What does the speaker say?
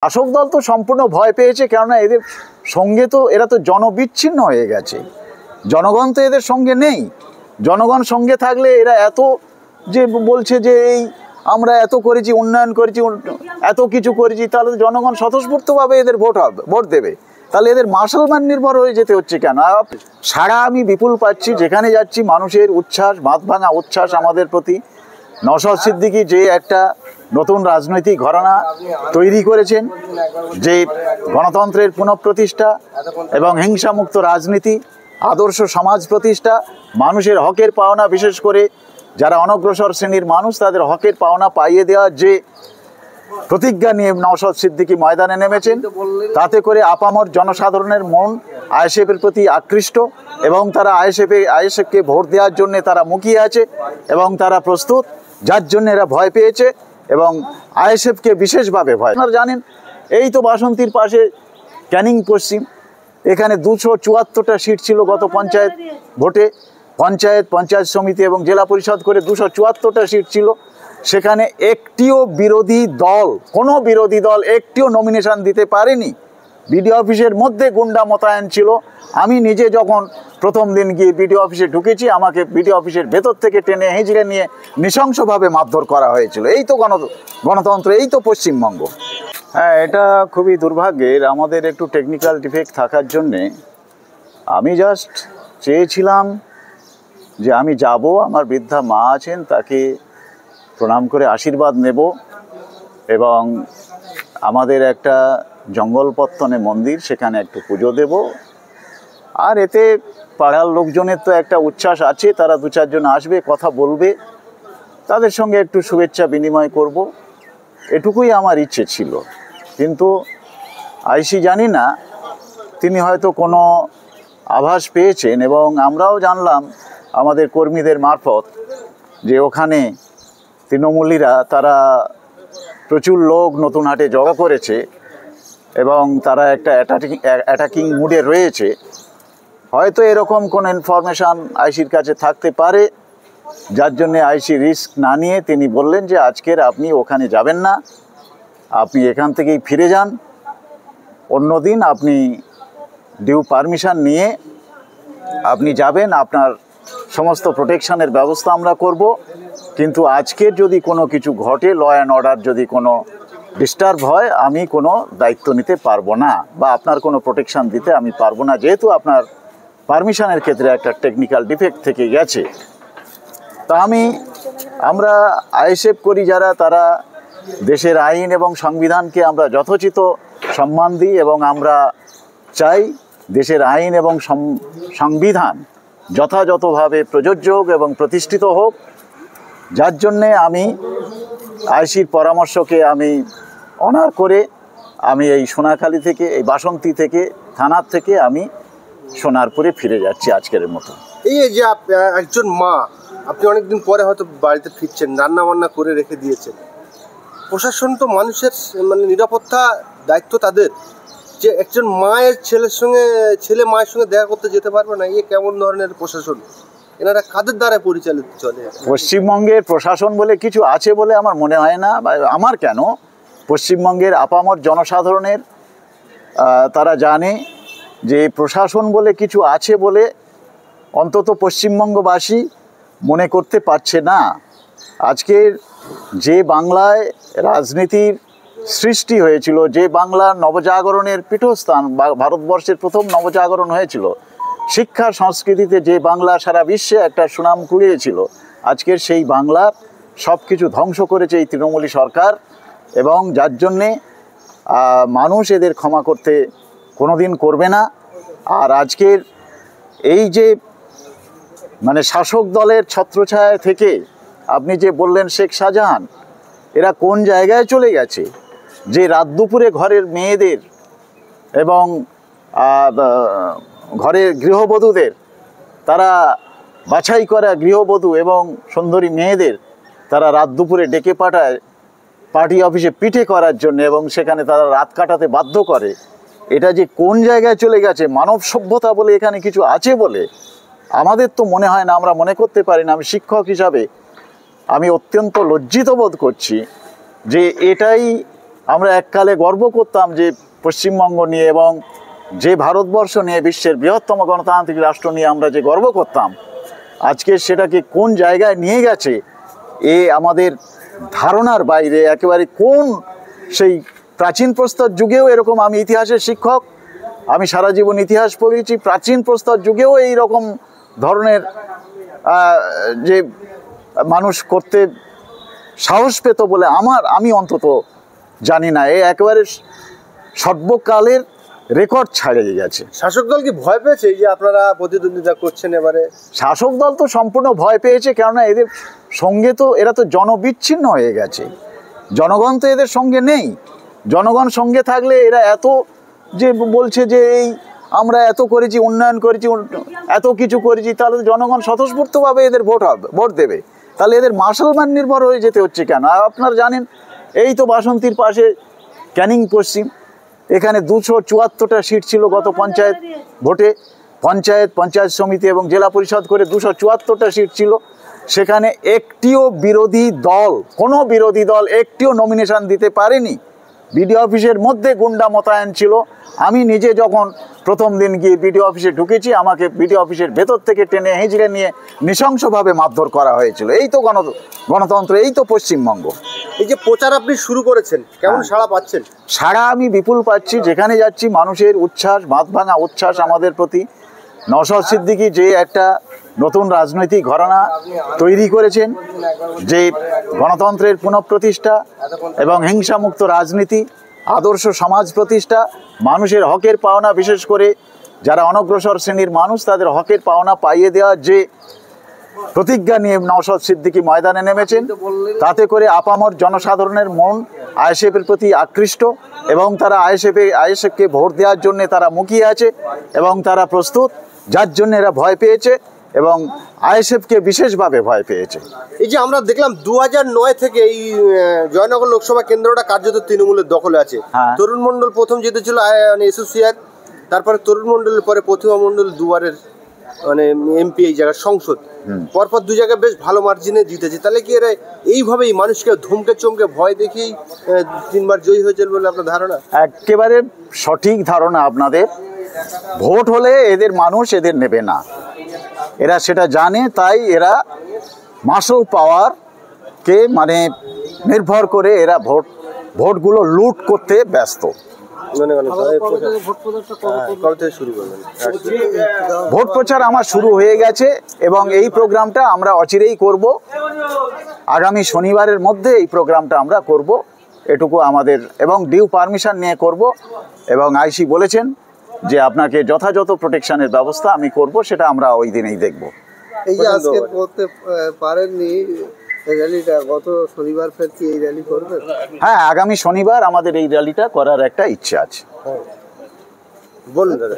শাসক দল তো সম্পূর্ণ ভয় পেয়েছে, কেননা এদের সঙ্গে তো এরা তো জনবিচ্ছিন্ন হয়ে গেছে। জনগণ তো এদের সঙ্গে নেই। জনগণ সঙ্গে থাকলে এরা এত যে বলছে যে এই আমরা এত করেছি, উন্নয়ন করেছি, এত কিছু করেছি, তাহলে জনগণ স্বতঃস্ফূর্তভাবে এদের ভোট দেবে। তাহলে এদের মার্শালম্যান নির্ভর হয়ে যেতে হচ্ছে কেন? সারা আমি বিপুল পাচ্ছি, যেখানে যাচ্ছি মানুষের উচ্ছ্বাস, বাঁধ ভাঙা উচ্ছ্বাস আমাদের প্রতি। নওশাদ সিদ্দিকী যে একটা নতুন রাজনৈতিক ঘরানা তৈরি করেছেন, যে গণতন্ত্রের পুনঃপ্রতিষ্ঠা এবং হিংসামুক্ত রাজনীতি, আদর্শ সমাজ প্রতিষ্ঠা, মানুষের হকের পাওনা, বিশেষ করে যারা অনগ্রসর শ্রেণীর মানুষ তাদের হকের পাওনা পাইয়ে দেওয়ার যে প্রতিজ্ঞা নিয়ে নওশাদ সিদ্দিকী ময়দানে নেমেছেন, তাতে করে আপামর জনসাধারণের মন আইএসএফের প্রতি আকৃষ্ট এবং তারা আইএসএফকে ভোট দেওয়ার জন্য তারা মুখিয়ে আছে এবং তারা প্রস্তুত, যার জন্য এরা ভয় পেয়েছে এবং আইএসএফকে বিশেষভাবে ভয়। আপনারা জানেন এই তো বাসন্তীর পাশে ক্যানিং পশ্চিম, এখানে 274টা সিট ছিল গত পঞ্চায়েত ভোটে। পঞ্চায়েত সমিতি এবং জেলা পরিষদ করে 274টা সিট ছিল। সেখানে একটিও বিরোধী দল, কোনো বিরোধী দল একটিও নমিনেশন দিতে পারেনি। বিডিও অফিসের মধ্যে গুন্ডা মোতায়েন ছিল। আমি নিজে যখন প্রথম দিন গিয়ে বিডিও অফিসে ঢুকেছি, আমাকে বিডিও অফিসের ভেতর থেকে টেনে হিঁচড়ে নিয়ে নৃশংসভাবে মারধর করা হয়েছিল। এই তো গণতন্ত্র, এই তো পশ্চিমবঙ্গ। হ্যাঁ, এটা খুবই দুর্ভাগ্যের। আমাদের একটু টেকনিক্যাল ডিফেক্ট থাকার জন্যে আমি জাস্ট চেয়েছিলাম যে আমি যাব, আমার বৃদ্ধা মা আছেন, তাকে প্রণাম করে আশীর্বাদ নেব এবং আমাদের একটা জঙ্গলপত্তনে মন্দির, সেখানে একটু পুজো দেব। আর এতে পাড়ার লোকজনের তো একটা উচ্ছ্বাস আছে, তারা 2-4 জন আসবে, কথা বলবে, তাদের সঙ্গে একটু শুভেচ্ছা বিনিময় করব, এটুকুই আমার ইচ্ছে ছিল। কিন্তু আইসি জানি না, তিনি হয়তো কোনো আভাস পেয়েছেন এবং আমরাও জানলাম আমাদের কর্মীদের মারফত যে ওখানে তৃণমূলীরা তারা প্রচুর লোক নতুন হাটে জড়ো করেছে এবং তারা একটা অ্যাটাকিং মুডে রয়েছে। হয়তো এরকম কোনো ইনফরমেশান আইসির কাছে থাকতে পারে, যার জন্যে আইসি রিস্ক না নিয়ে তিনি বললেন যে আজকের আপনি ওখানে যাবেন না, আপনি এখান থেকেই ফিরে যান, অন্য দিন আপনি ডিউ পারমিশন নিয়ে আপনি যাবেন, আপনার সমস্ত প্রোটেকশনের ব্যবস্থা আমরা করব। কিন্তু আজকের যদি কোনো কিছু ঘটে, ল অ্যান্ড অর্ডার যদি কোনো ডিস্টার্ব হয়, আমি কোনো দায়িত্ব নিতে পারবো না বা আপনার কোনো প্রোটেকশান দিতে আমি পারবো না, যেহেতু আপনার পারমিশনের ক্ষেত্রে একটা টেকনিক্যাল ডিফেক্ট থেকে গেছে। তা আমরা আইএসএফ করি যারা, তারা দেশের আইন এবং সংবিধানকে আমরা যথোচিত সম্মান দিই এবং আমরা চাই দেশের আইন এবং সংবিধান যথাযথভাবে প্রযোজ্য হোক এবং প্রতিষ্ঠিত হোক। যার জন্যে আমি আইসির পরামর্শকে আমি অনার করে আমি এই সোনাখালী থেকে, এই বাসন্তী থেকে, থানার থেকে আমি সোনারপুরে ফিরে যাচ্ছি আজকের মতো। এই যে একজন মা, আপনি অনেকদিন পরে হয়তো বাড়িতে ফিরছেন, রান্না বান্না করে রেখে দিয়েছেন, প্রশাসন তো মানুষের মানে নিরাপত্তা দায়িত্ব তাদের, যে একজন মায়ের ছেলে মায়ের সঙ্গে দেখা করতে যেতে পারবে না, এ কেমন ধরনের প্রশাসন? এনারা কাদের দ্বারা পরিচালিত চলে? পশ্চিমবঙ্গের প্রশাসন বলে কিছু আছে বলে আমার মনে হয় না। আমার কেন, পশ্চিমবঙ্গের আপামর জনসাধারণের তারা জানে যে প্রশাসন বলে কিছু আছে বলে অন্তত পশ্চিমবঙ্গবাসী মনে করতে পারছে না। আজকের যে বাংলায় রাজনীতির সৃষ্টি হয়েছিল, যে বাংলার নবজাগরণের পীঠস্থান, ভারতবর্ষের প্রথম নবজাগরণ হয়েছিল, শিক্ষা সংস্কৃতিতে যে বাংলা সারা বিশ্বে একটা সুনাম কুড়িয়েছিল, আজকের সেই বাংলার সব কিছু ধ্বংস করেছে এই তৃণমূলী সরকার এবং যার জন্যে মানুষ এদের ক্ষমা করতে কোনোদিন করবে না। আর আজকের এই যে মানে শাসক দলের ছত্রছায়া থেকে আপনি যে বললেন শেখ শাহজাহান, এরা কোন জায়গায় চলে গেছে? যে রাত দুপুরে ঘরের মেয়েদের এবং ঘরের গৃহবধূদের, তারা বাছাই করা গৃহবধূ এবং সুন্দরী মেয়েদের তারা রাত দুপুরে ডেকে পাঠায় পার্টি অফিসে পিঠে করার জন্য এবং সেখানে তারা রাত কাটাতে বাধ্য করে। এটা যে কোন জায়গায় চলে গেছে, মানব সভ্যতা বলে এখানে কিছু আছে বলে আমাদের তো মনে হয় না, আমরা মনে করতে পারি না। আমি শিক্ষক হিসাবে আমি অত্যন্ত লজ্জিত বোধ করছি যে এটাই আমরা এককালে গর্ব করতাম যে পশ্চিমবঙ্গ নিয়ে এবং যে ভারতবর্ষ নিয়ে বিশ্বের বৃহত্তম গণতান্ত্রিক রাষ্ট্র নিয়ে আমরা যে গর্ব করতাম, আজকে সেটাকে কোন জায়গায় নিয়ে গেছে এ আমাদের ধারণার বাইরে। একেবারে কোন সেই প্রাচীন প্রস্তর যুগেও এরকম, আমি ইতিহাসের শিক্ষক, আমি সারা জীবন ইতিহাস পড়েছি, প্রাচীন প্রস্তর যুগেও এই রকম ধরনের যে মানুষ করতে সাহস পেত বলে আমি অন্তত জানি না। এ একেবারে সর্বকালের রেকর্ড ছাড়িয়ে গেছে। শাসক দল কি ভয় পেয়েছে যে আপনারা প্রতিদ্বন্দ্বিতা করছেন এবারে? শাসক দল তো সম্পূর্ণ ভয় পেয়েছে, কেননা এদের সঙ্গে তো এরা তো জনবিচ্ছিন্ন হয়ে গেছে। জনগণ তো এদের সঙ্গে নেই। জনগণ সঙ্গে থাকলে এরা এত যে বলছে যে এই আমরা এত করেছি, উন্নয়ন করেছি, এত কিছু করেছি, তাহলে জনগণ স্বতঃস্ফূর্তভাবে এদের ভোট দেবে। তাহলে এদের মার্শালম্যান নির্ভর হয়ে যেতে হচ্ছে কেন? আর আপনারা জানেন, এই তো বাসন্তীর পাশে ক্যানিং পশ্চিম, এখানে 274টা সিট ছিল গত পঞ্চায়েত ভোটে। পঞ্চায়েত সমিতি এবং জেলা পরিষদ করে 274টা সিট ছিল। সেখানে একটিও বিরোধী দল, কোনো বিরোধী দল একটিও নমিনেশন দিতে পারেনি। বিডিও অফিসের মধ্যে গুন্ডা মোতায়েন ছিল। আমি নিজে যখন প্রথম দিন গিয়ে বিডিও অফিসে ঢুকেছি, আমাকে বিডিও অফিসের ভেতর থেকে টেনে হিঁচড়ে নিয়ে নৃশংসভাবে মারধর করা হয়েছিল। এই তো গণতন্ত্র, এই তো পশ্চিমবঙ্গ। এই যে প্রচার আপনি শুরু করেছেন, কেমন সাড়া পাচ্ছেন? সাড়া আমি বিপুল পাচ্ছি। যেখানে যাচ্ছি মানুষের উচ্ছ্বাস, বাঁধ ভাঙা উচ্ছ্বাস আমাদের প্রতি। নওশাদ সিদ্দিকী যে একটা নতুন রাজনৈতিক ঘরানা তৈরি করেছেন, যে গণতন্ত্রের পুনঃপ্রতিষ্ঠা এবং হিংসামুক্ত রাজনীতি, আদর্শ সমাজ প্রতিষ্ঠা, মানুষের হকের পাওনা, বিশেষ করে যারা অনগ্রসর শ্রেণীর মানুষ তাদের হকের পাওনা পাইয়ে দেওয়ার যে প্রতিজ্ঞা নিয়ে নওশাদ সিদ্দিকী ময়দানে নেমেছেন, তাতে করে আপামর জনসাধারণের মন আইএসএফের প্রতি আকৃষ্ট এবং তারা আইএসএফকে ভোট দেওয়ার জন্য তারা মুখিয়ে আছে এবং তারা প্রস্তুত, যার জন্য এরা ভয় পেয়েছে এবং আইএসএফকে বিশেষভাবে ভয় পেয়েছে। এই যে আমরা দেখলাম 2009 থেকে এই জয়নগর লোকসভা কেন্দ্রটা কার্যত তৃণমূলের দখলে আছে। তরুণ মণ্ডল প্রথম জিতেছিল এসোসিয়েট, তারপরে তরুণ মণ্ডলের পরে প্রতিমা মণ্ডল দুবারের এমপি এই জায়গার সংসদ, পরপর দু জায়গায় বেশ ভালো মার্জিনে জিতেছে। তাহলে কি এরা এইভাবেই মানুষকে ধমকে চমকে ভয় দেখেই 3বার জয়ী হয়েছে বলে আপনার ধারণা? একেবারে সঠিক ধারণা আপনাদের। ভোট হলে এদের মানুষ এদের নেবে না, এরা সেটা জানে। তাই এরা মাসল পাওয়ারকে নির্ভর করে এরা ভোটগুলো লুট করতে ব্যস্ত। ভোট প্রচার আমার শুরু হয়ে গেছে এবং এই প্রোগ্রামটা আমরা অচিরেই করব। আগামী শনিবারের মধ্যে এই প্রোগ্রামটা আমরা করব, এটুকু আমাদের, এবং ডিউ পারমিশন নিয়ে করব। এবং আইসি বলেছেন যে আপনাকে যথাযথ প্রোটেকশনের ব্যবস্থা আমি করব, সেটা আমরা ওই দিনেই দেখব। এই যে আজকে করতে পারেননি র্যালিটা, গত শনিবার ফের কি এই র্যালি করবেন? হ্যাঁ, আগামী শনিবার আমাদের এই র্যালিটা করার একটা ইচ্ছে আছে। বলুন দাদা।